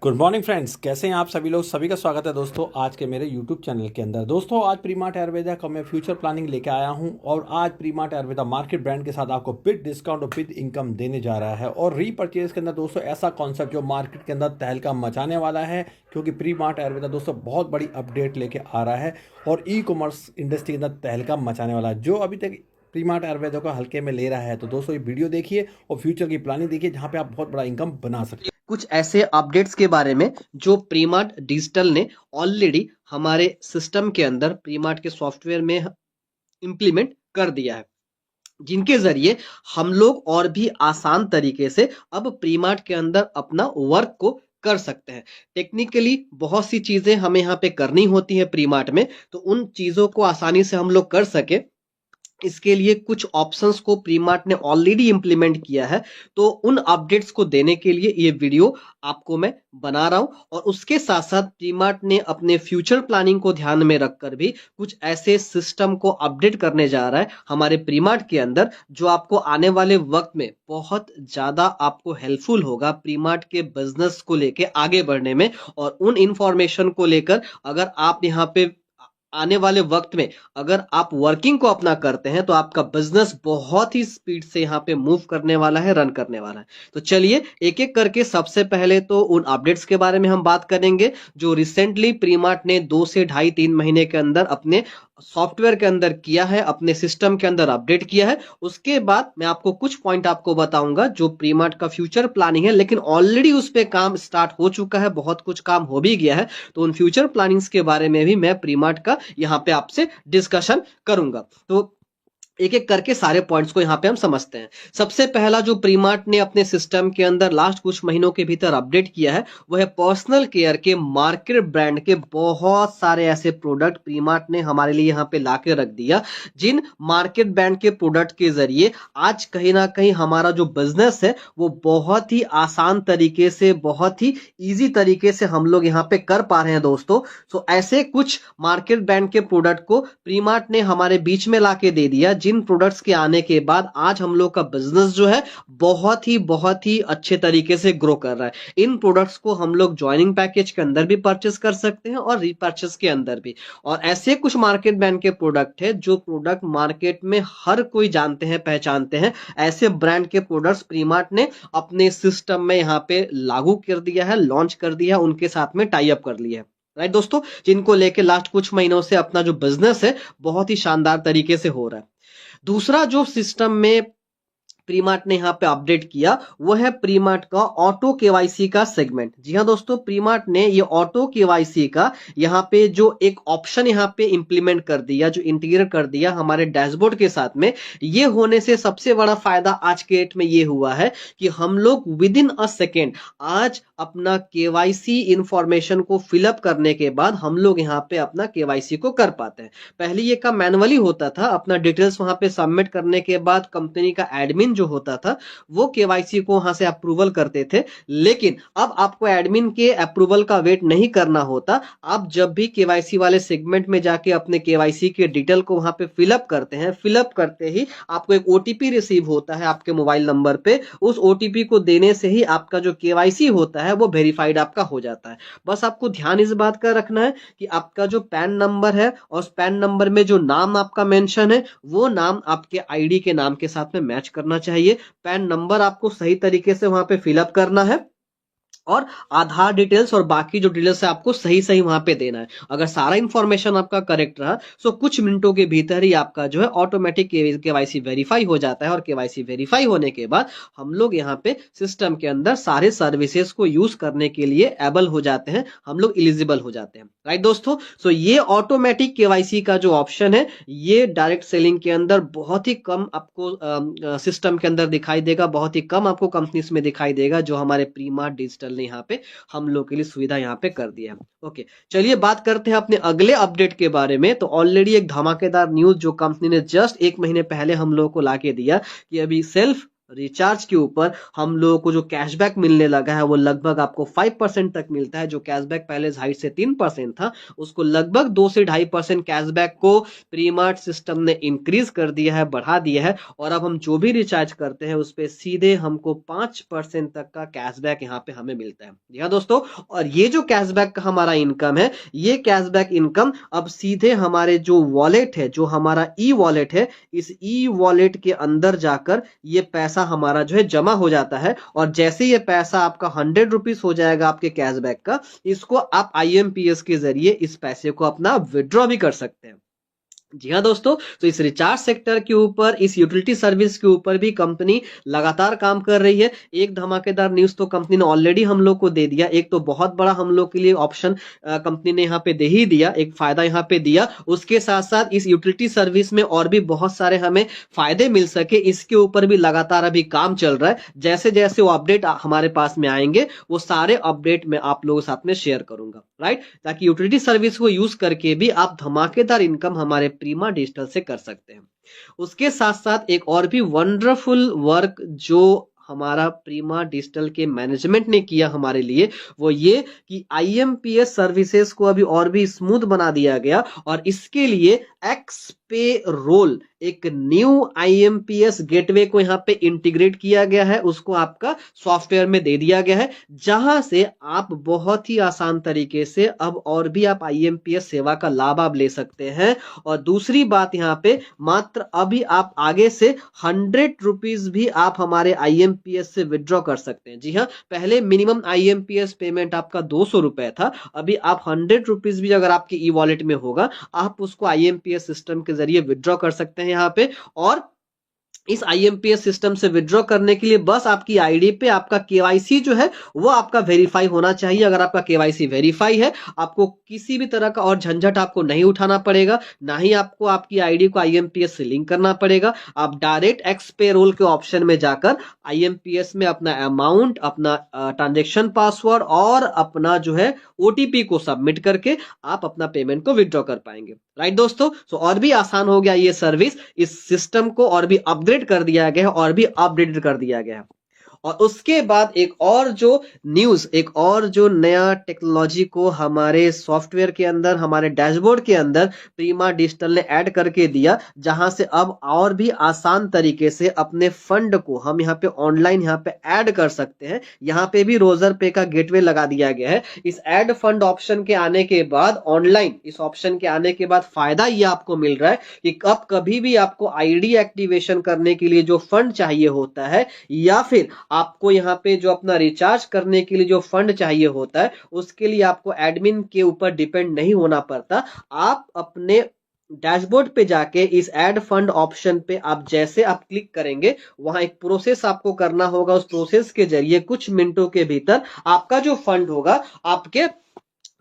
Good morning friends, कैसे हैं आप सभी लोग। सभी का स्वागत है दोस्तों आज के मेरे यूट्यूब चैनल के अंदर। दोस्तों आज प्रीमार्ट आयुर्वेदा का मैं फ्यूचर प्लानिंग लेके आया हूं और आज प्रीमार्ट आयुर्वेदा मार्केट ब्रांड के साथ आपको बिग डिस्काउंट और बिग इनकम देने जा रहा है। और रीपर्चेज के अंदर दोस्तों ऐसा कॉन्सेप्ट जो मार्केट के अंदर तहलका मचाने वाला है, क्योंकि प्रीमार्ट आयुर्वेदा दोस्तों बहुत बड़ी अपडेट लेके आ रहा है और ई कॉमर्स इंडस्ट्री के अंदर तहलका मचाने वाला है। जो अभी तक प्रीमार्ट आयुर्वेदा को हल्के में ले रहा है, तो दोस्तों ये वीडियो देखिए और फ्यूचर की प्लानिंग देखिए, जहाँ पे आप बहुत बड़ा इनकम बना सकते हैं। कुछ ऐसे अपडेट्स के बारे में जो प्रीमार्ट डिजिटल ने ऑलरेडी हमारे सिस्टम के अंदर प्रीमार्ट के सॉफ्टवेयर में इंप्लीमेंट कर दिया है, जिनके जरिए हम लोग और भी आसान तरीके से अब प्रीमार्ट के अंदर अपना वर्क को कर सकते हैं। टेक्निकली बहुत सी चीजें हमें यहाँ पे करनी होती है प्रीमार्ट में, तो उन चीजों को आसानी से हम लोग कर सके, इसके लिए कुछ ऑप्शंस को प्रीमार्ट ने ऑलरेडी इंप्लीमेंट किया है। तो उन अपडेट्स को देने के लिए ये वीडियो आपको मैं बना रहा हूं, और उसके साथ साथ प्रीमार्ट ने अपने फ्यूचर प्लानिंग को ध्यान में रखकर भी कुछ ऐसे सिस्टम को अपडेट करने जा रहा है हमारे प्रीमार्ट के अंदर, जो आपको आने वाले वक्त में बहुत ज्यादा आपको हेल्पफुल होगा प्रीमार्ट के बिजनेस को लेके आगे बढ़ने में। और उन इंफॉर्मेशन को लेकर अगर आप यहाँ पे आने वाले वक्त में अगर आप वर्किंग को अपना करते हैं, तो आपका बिजनेस बहुत ही स्पीड से यहाँ पे मूव करने वाला है, रन करने वाला है। तो चलिए एक एक करके सबसे पहले तो उन अपडेट्स के बारे में हम बात करेंगे जो रिसेंटली प्रीमार्ट ने 2 से ढाई 3 महीने के अंदर अपने सॉफ्टवेयर के अंदर किया है, अपने सिस्टम के अंदर अपडेट किया है। उसके बाद मैं आपको कुछ पॉइंट आपको बताऊंगा जो प्रीमार्ट का फ्यूचर प्लानिंग है, लेकिन ऑलरेडी उस पे काम स्टार्ट हो चुका है, बहुत कुछ काम हो भी गया है। तो उन फ्यूचर प्लानिंग्स के बारे में भी मैं प्रीमार्ट का यहाँ पे आपसे डिस्कशन करूंगा। तो एक एक करके सारे पॉइंट्स को यहाँ पे हम समझते हैं। सबसे पहला जो प्रीमार्ट ने अपने सिस्टम के अंदर लास्ट कुछ महीनों के भीतर अपडेट किया है, वो है पर्सनल केयर के मार्केट ब्रांड के बहुत सारे ऐसे प्रोडक्ट प्रीमार्ट ने हमारे लिए यहाँ पे ला के रख दिया, जिन मार्केट ब्रांड के प्रोडक्ट के जरिए आज कहीं ना कहीं हमारा जो बिजनेस है वो बहुत ही आसान तरीके से, बहुत ही ईजी तरीके से हम लोग यहाँ पे कर पा रहे हैं दोस्तों। सो ऐसे कुछ मार्केट ब्रांड के प्रोडक्ट को प्रीमार्ट ने हमारे बीच में ला के दे दिया, जिन प्रोडक्ट्स के आने के बाद आज हम लोग का बिजनेस जो है बहुत ही अच्छे तरीके से ग्रो कर रहा है। इन प्रोडक्ट्स को हम लोग ज्वाइनिंग पैकेज के अंदर भी परचेस कर सकते हैं और रीपर्चेस के अंदर भी। और ऐसे कुछ मार्केट ब्रांड के प्रोडक्ट है जो प्रोडक्ट मार्केट में हर कोई जानते हैं, पहचानते हैं। ऐसे ब्रांड के प्रोडक्ट्स प्रीमार्ट ने अपने सिस्टम में यहाँ पे लागू कर दिया है, लॉन्च कर दिया है, उनके साथ में टाई अप कर लिया है, राइट दोस्तों, जिनको लेके लास्ट कुछ महीनों से अपना जो बिजनेस है बहुत ही शानदार तरीके से हो रहा है। दूसरा जो सिस्टम में प्रीमार्ट ने यहाँ पे अपडेट किया, वो है प्रीमार्ट का ऑटो केवाईसी का सेगमेंट। जी हाँ दोस्तों, प्रीमार्ट ने ये ऑटो केवाईसी का यहाँ पे जो एक ऑप्शन यहाँ पे इंप्लीमेंट कर दिया, जो इंटीग्रेट कर दिया हमारे डैशबोर्ड के साथ में। ये होने से सबसे बड़ा फायदा आज के डेट में ये हुआ है कि हम लोग विद इन अ सेकेंड आज अपना केवाईसी इंफॉर्मेशन को फिलअप करने के बाद हम लोग यहाँ पे अपना केवाईसी को कर पाते हैं। पहले ये काम मैनुअली होता था, अपना डिटेल्स वहां पे सबमिट करने के बाद कंपनी का एडमिन जो होता था वो केवाईसी को वहां से अप्रूवल करते थे। लेकिन अब आपको एडमिन के अप्रूवल का वेट नहीं करना होता। आप जब भी केवाईसी वाले सेगमेंट में जाके अपने केवाईसी के डिटेल को वहां पे फिलअप करते हैं, फिलअप करते ही आपको एक ओटीपी रिसीव होता है आपके मोबाइल नंबर पे। उस ओटीपी को देने से ही आपका जो केवाईसी होता है वो वेरीफाइड आपका हो जाता है। बस आपको ध्यान इस बात का रखना है कि आपका जो पैन नंबर है और उस पैन नंबर में जो नाम आपका मेंशन है वो नाम आपके आईडी के नाम के साथ में मैच करना चाहिए। पैन नंबर आपको सही तरीके से वहां पे फिलअप करना है और आधार डिटेल्स और बाकी जो डिटेल्स है आपको सही सही वहां पे देना है। अगर सारा इंफॉर्मेशन आपका करेक्ट रहा तो कुछ मिनटों के भीतर ही आपका जो है ऑटोमेटिक केवाईसी वेरीफाई हो जाता है। और केवाईसी वेरीफाई होने के बाद हम लोग यहाँ पे सिस्टम के अंदर सारे सर्विसेज को यूज करने के लिए एबल हो जाते हैं, हम लोग एलिजिबल हो जाते हैं, राइट दोस्तों। सो ये ऑटोमेटिक केवाईसी का जो ऑप्शन है ये डायरेक्ट सेलिंग के अंदर बहुत ही कम आपको सिस्टम के अंदर दिखाई देगा, बहुत ही कम आपको कंपनीज में दिखाई देगा, जो हमारे प्रीमार्ट डिजिटल ने यहाँ पे हम लोग के लिए सुविधा यहाँ पे कर दिया है। ओके, चलिए बात करते हैं अपने अगले अपडेट के बारे में। तो ऑलरेडी एक धमाकेदार न्यूज जो कंपनी ने जस्ट 1 महीने पहले हम लोग को लाके दिया कि अभी सेल्फ रिचार्ज के ऊपर हम लोगों को जो कैशबैक मिलने लगा है वो लगभग आपको 5% तक मिलता है। जो कैशबैक पहले 2.5 से 3% था, उसको लगभग 2 से 2.5% कैशबैक को प्रीमार्ट सिस्टम ने इंक्रीज कर दिया है, बढ़ा दिया है। और अब हम जो भी रिचार्ज करते हैं उस पे सीधे हमको 5% तक का कैशबैक यहाँ पे हमें मिलता है। जी हाँ दोस्तों, और ये जो कैशबैक का हमारा इनकम है, ये कैशबैक इनकम अब सीधे हमारे जो वॉलेट है, जो हमारा ई वॉलेट है, इस ई वॉलेट के अंदर जाकर ये पैसा हमारा जो है जमा हो जाता है। और जैसे ये पैसा आपका 100 रुपीज हो जाएगा आपके कैशबैक का, इसको आप IMPS के जरिए इस पैसे को अपना विड्रॉ भी कर सकते हैं। जी हाँ दोस्तों, तो इस रिचार्ज सेक्टर के ऊपर, इस यूटिलिटी सर्विस के ऊपर भी कंपनी लगातार काम कर रही है। एक धमाकेदार न्यूज तो कंपनी ने ऑलरेडी हम लोग को दे दिया, एक तो बहुत बड़ा हम लोग के लिए ऑप्शन कंपनी ने यहाँ पे दे ही दिया, एक फायदा यहाँ पे दिया। उसके साथ साथ इस यूटिलिटी सर्विस में और भी बहुत सारे हमें फायदे मिल सके, इसके ऊपर भी लगातार अभी काम चल रहा है। जैसे जैसे वो अपडेट हमारे पास में आएंगे, वो सारे अपडेट मैं आप लोगों के साथ में शेयर करूंगा, राइट, ताकि यूटिलिटी सर्विस को यूज करके भी आप धमाकेदार इनकम हमारे प्रीमा डिजिटल से कर सकते हैं। उसके साथ साथ एक और भी वंडरफुल वर्क जो हमारा प्रीमा डिजिटल के मैनेजमेंट ने किया हमारे लिए, वो ये कि IMPS सर्विसेज को अभी और भी स्मूथ बना दिया गया। और इसके लिए एक्सपे रोल, एक न्यू IMPS गेटवे को यहाँ पे इंटीग्रेट किया गया है, उसको आपका सॉफ्टवेयर में दे दिया गया है, जहां से आप बहुत ही आसान तरीके से अब और भी आप IMPS सेवा का लाभ आप ले सकते हैं। और दूसरी बात यहाँ पे, मात्र अभी आप आगे से 100 रुपीज भी आप हमारे IMPS से विड्रॉ कर सकते हैं। जी हाँ, पहले मिनिमम IMPS पेमेंट आपका 200 रुपए था, अभी आप 100 रुपीज भी अगर आपके ई वॉलेट में होगा, आप उसको IMPS सिस्टम के जरिए विड्रॉ कर सकते हैं यहाँ पे। और इस IMPS सिस्टम से विड्रॉ करने के लिए बस आपकी आईडी पे आपका KYC जो है वो आपका वेरीफाई होना चाहिए। अगर आपका KYC वेरीफाई है, आपको किसी भी तरह का और झंझट आपको नहीं उठाना पड़ेगा, ना ही आपको आपकी आईडी को IMPS से लिंक करना पड़ेगा। आप डायरेक्ट एक्स पेरोल के ऑप्शन में जाकर IMPS में अपना अमाउंट, अपना ट्रांजेक्शन पासवर्ड और अपना जो है OTP को सबमिट करके आप अपना पेमेंट को विड्रॉ कर पाएंगे, राइट दोस्तों। सो और भी आसान हो गया ये सर्विस, इस सिस्टम को और भी अपग्रेड कर दिया गया है और भी अपडेटेड कर दिया गया है। और उसके बाद एक और जो न्यूज, एक और जो नया टेक्नोलॉजी को हमारे सॉफ्टवेयर के अंदर, हमारे डैशबोर्ड के अंदर प्रीमा डिजिटल ने ऐड करके दिया, जहां से अब और भी आसान तरीके से अपने फंड को हम यहाँ पे ऑनलाइन यहाँ पे ऐड कर सकते हैं। यहाँ पे भी रोजर पे का गेटवे लगा दिया गया है। इस ऐड फंड ऑप्शन के आने के बाद, ऑनलाइन इस ऑप्शन के आने के बाद फायदा ये आपको मिल रहा है कि अब कभी भी आपको आईडी एक्टिवेशन करने के लिए जो फंड चाहिए होता है, या फिर आपको यहाँ पे जो अपना रिचार्ज करने के लिए जो फंड चाहिए होता है, उसके लिए आपको एडमिन के ऊपर डिपेंड नहीं होना पड़ता। आप अपने डैशबोर्ड पे जाके इस ऐड फंड ऑप्शन पे आप जैसे आप क्लिक करेंगे, वहां एक प्रोसेस आपको करना होगा। उस प्रोसेस के जरिए कुछ मिनटों के भीतर आपका जो फंड होगा आपके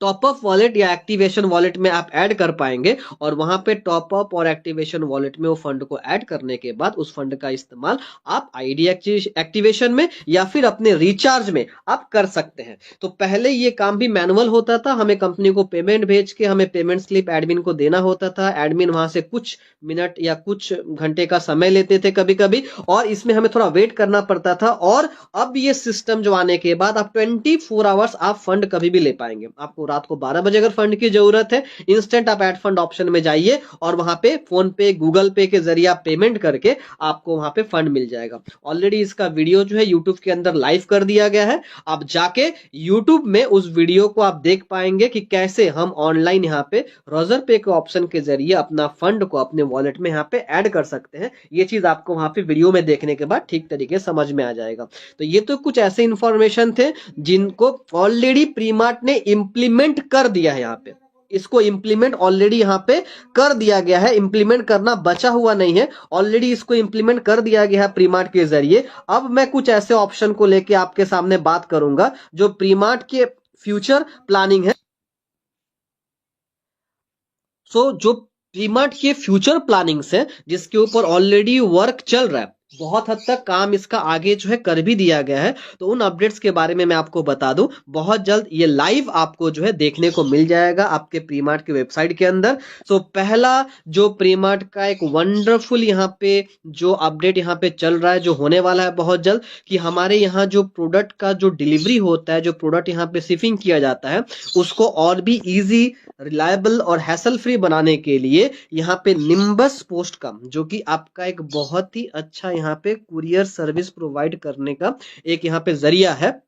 टॉपअप वॉलेट या एक्टिवेशन वॉलेट में आप ऐड कर पाएंगे। और वहां पे टॉपअप और एक्टिवेशन वॉलेट में वो फंड को ऐड करने के बाद उस फंड का इस्तेमाल आप आईडी एक्टिवेशन में या फिर अपने रिचार्ज में आप कर सकते हैं। तो पहले ये काम भी मैनुअल होता था, हमें कंपनी को पेमेंट भेज के हमें पेमेंट स्लिप एडमिन को देना होता था। एडमिन वहां से कुछ मिनट या कुछ घंटे का समय लेते थे कभी कभी, और इसमें हमें थोड़ा वेट करना पड़ता था। और अब ये सिस्टम जो आने के बाद आप 24 आवर्स आप फंड कभी भी ले पाएंगे। आपको रात को 12 बजे अगर फंड की जरूरत है, इंस्टेंट आप ऐड फंड ऑप्शन में जाइए और वहां पे फोन पे, गूगल पे के जरिए आप पेमेंट करके आपको वहां पे फंड मिल जाएगा। ऑलरेडी इसका वीडियो जो है यूट्यूब के अंदर लाइव कर दिया गया है। आप जाके यूट्यूब में उस वीडियो को आप देख पाएंगे कि कैसे हम ऑनलाइन यहाँ पे रोजर पे के ऑप्शन के जरिए अपना फंड को अपने वॉलेट में यहाँ पे ऐड कर सकते हैं। ये चीज आपको वहां पे वीडियो में देखने के बाद ठीक तरीके समझ में आ जाएगा। तो ये तो कुछ ऐसे इंफॉर्मेशन थे जिनको ऑलरेडी प्रीमार्ट ने इंप्लीमेंट कर दिया है। यहाँ पे इसको इंप्लीमेंट ऑलरेडी यहाँ पे कर दिया गया है, इंप्लीमेंट करना बचा हुआ नहीं है, ऑलरेडी इसको इंप्लीमेंट कर दिया गया है प्रीमार्ट के जरिए। अब मैं कुछ ऐसे ऑप्शन को लेके आपके सामने बात करूंगा जो प्रीमार्ट के फ्यूचर प्लानिंग है। जो प्रीमार्ट के फ्यूचर प्लानिंग्स है, जिसके ऊपर ऑलरेडी वर्क चल रहा है, बहुत हद तक काम इसका आगे जो है कर भी दिया गया है। तो उन अपडेट्स के बारे में मैं आपको बता दूं, बहुत जल्द ये लाइव आपको जो है देखने को मिल जाएगा आपके प्रीमार्ट की वेबसाइट के अंदर। सो पहला जो प्रीमार्ट का एक वंडरफुल यहाँ पे जो अपडेट यहाँ पे चल रहा है, जो होने वाला है बहुत जल्द, कि हमारे यहाँ जो प्रोडक्ट का जो डिलीवरी होता है, जो प्रोडक्ट यहाँ पे शिपिंग किया जाता है, उसको और भी इजी, रिलायबल और हैसल फ्री बनाने के लिए यहाँ पे निम्बस पोस्ट का, जो कि आपका एक बहुत ही अच्छा यहाँ पे कुरियर सर्विस प्रोवाइड करने का एक यहाँ पे जरिया है,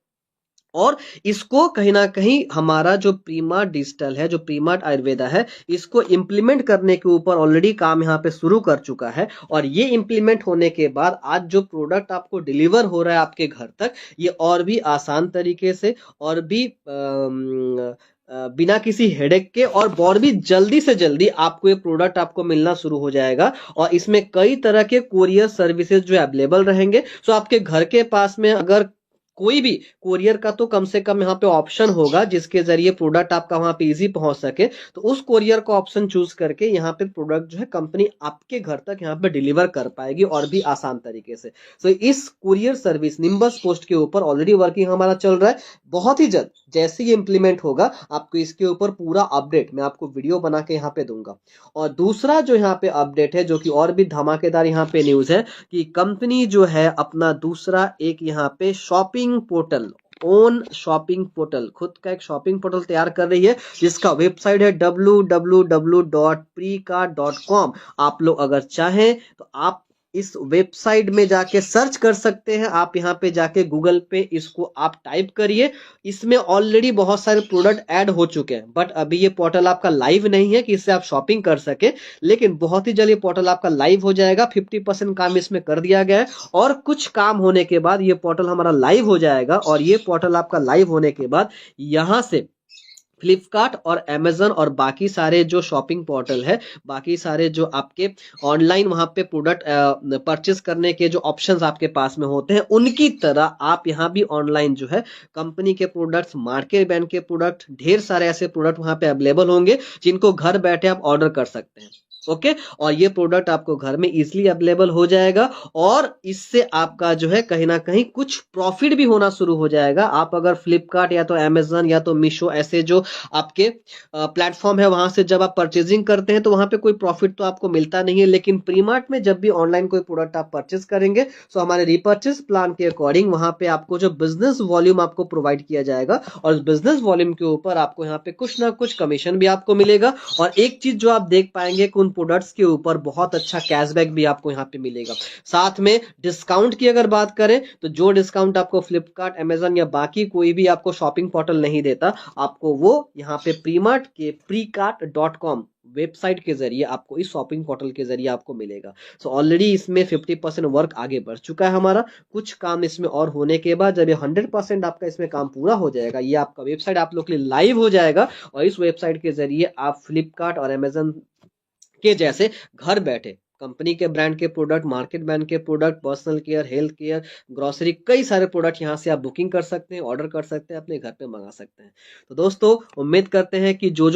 और इसको कहीं ना कहीं हमारा जो प्रीमार्ट डिजिटल है, जो प्रीमार्ट आयुर्वेदा है, इसको इम्प्लीमेंट करने के ऊपर ऑलरेडी काम यहाँ पे शुरू कर चुका है। और ये इम्प्लीमेंट होने के बाद आज जो प्रोडक्ट आपको डिलीवर हो रहा है आपके घर तक, ये और भी आसान तरीके से और भी बिना किसी हेडेक के और भी जल्दी से जल्दी आपको ये प्रोडक्ट आपको मिलना शुरू हो जाएगा। और इसमें कई तरह के कोरियर सर्विसेज जो अवेलेबल रहेंगे। सो आपके घर के पास में अगर कोई भी कोरियर का तो कम से कम यहाँ पे ऑप्शन होगा जिसके जरिए प्रोडक्ट आपका वहां पे इजी पहुंच सके, तो उस कोरियर का ऑप्शन चूज करके यहाँ पे प्रोडक्ट जो है कंपनी आपके घर तक यहाँ पे डिलीवर कर पाएगी और भी आसान तरीके से। तो इस कुरियर सर्विस निम्बस पोस्ट के ऊपर ऑलरेडी वर्किंग हमारा चल रहा है। बहुत ही जल्द जैसे ही इंप्लीमेंट होगा आपको इसके ऊपर पूरा अपडेट मैं आपको वीडियो बना के यहाँ पे दूंगा। और दूसरा जो यहाँ पे अपडेट है, जो कि और भी धमाकेदार यहाँ पे न्यूज है, कि कंपनी जो है अपना दूसरा एक यहाँ पे shopping portal, own shopping portal, खुद का एक शॉपिंग पोर्टल तैयार कर रही है, जिसका वेबसाइट है www.precart.com। आप लोग अगर चाहें तो आप इस वेबसाइट में जाके सर्च कर सकते हैं। आप यहाँ पे जाके गूगल पे इसको आप टाइप करिए। इसमें ऑलरेडी बहुत सारे प्रोडक्ट ऐड हो चुके हैं, बट अभी ये पोर्टल आपका लाइव नहीं है कि इससे आप शॉपिंग कर सके, लेकिन बहुत ही जल्द ये पोर्टल आपका लाइव हो जाएगा। 50% काम इसमें कर दिया गया है और कुछ काम होने के बाद ये पोर्टल हमारा लाइव हो जाएगा। और ये पोर्टल आपका लाइव होने के बाद यहाँ से फ्लिपकार्ट और अमेजन और बाकी सारे जो शॉपिंग पोर्टल है, बाकी सारे जो आपके ऑनलाइन वहां पे प्रोडक्ट परचेस करने के जो ऑप्शंस आपके पास में होते हैं, उनकी तरह आप यहाँ भी ऑनलाइन जो है कंपनी के प्रोडक्ट्स, मार्केट ब्रांड के प्रोडक्ट, ढेर सारे ऐसे प्रोडक्ट वहां पे अवेलेबल होंगे जिनको घर बैठे आप ऑर्डर कर सकते हैं। ओके, और ये प्रोडक्ट आपको घर में इजीली अवेलेबल हो जाएगा और इससे आपका जो है कहीं ना कहीं कुछ प्रॉफिट भी होना शुरू हो जाएगा। आप अगर फ्लिपकार्ट या तो अमेजन या तो मीशो ऐसे जो आपके प्लेटफॉर्म है वहां से जब आप परचेजिंग करते हैं तो वहां पे कोई प्रॉफिट तो आपको मिलता नहीं है, लेकिन प्रीमार्ट में जब भी ऑनलाइन कोई प्रोडक्ट आप परचेज करेंगे तो हमारे रिपर्चेज प्लान के अकॉर्डिंग वहां पे आपको जो बिजनेस वॉल्यूम आपको प्रोवाइड किया जाएगा और उस बिजनेस वॉल्यूम के ऊपर आपको यहाँ पे कुछ ना कुछ कमीशन भी आपको मिलेगा। और एक चीज जो आप देख पाएंगे कि उन प्रोडक्ट्स के ऊपर बहुत अच्छा कैशबैक भी आपको यहाँ पे मिलेगा। साथ में डिस्काउंट की अगर बात करें तो जो डिस्काउंट आपको फ्लिपकार्ट, अमेजन या बाकी कोई भी आपको शॉपिंग पोर्टल नहीं देता, आपको वो यहाँ पे प्रीमार्ट के precart.com वेबसाइट के जरिए आपको इस शॉपिंग पोर्टल के जरिए आपको मिलेगा। सो ऑलरेडी इसमें 50% वर्क आगे बढ़ चुका है हमारा। कुछ काम इसमें और होने के बाद जब ये 100% आपका इसमें काम पूरा हो जाएगा, ये आपका वेबसाइट आप लोग के लिए लाइव हो जाएगा और इस वेबसाइट के जरिए आप फ्लिपकार्ट और अमेजन के जैसे घर बैठे कंपनी के ब्रांड के प्रोडक्ट, मार्केट ब्रांड के product, personal care, health care, grocery, कई सारे प्रोडक्ट यहाँ से आप बुकिंग कर सकते हैं, ऑर्डर कर सकते हैं, अपने घर पे मंगा सकते हैं। तो दोस्तों उम्मीद करते हैं कि जो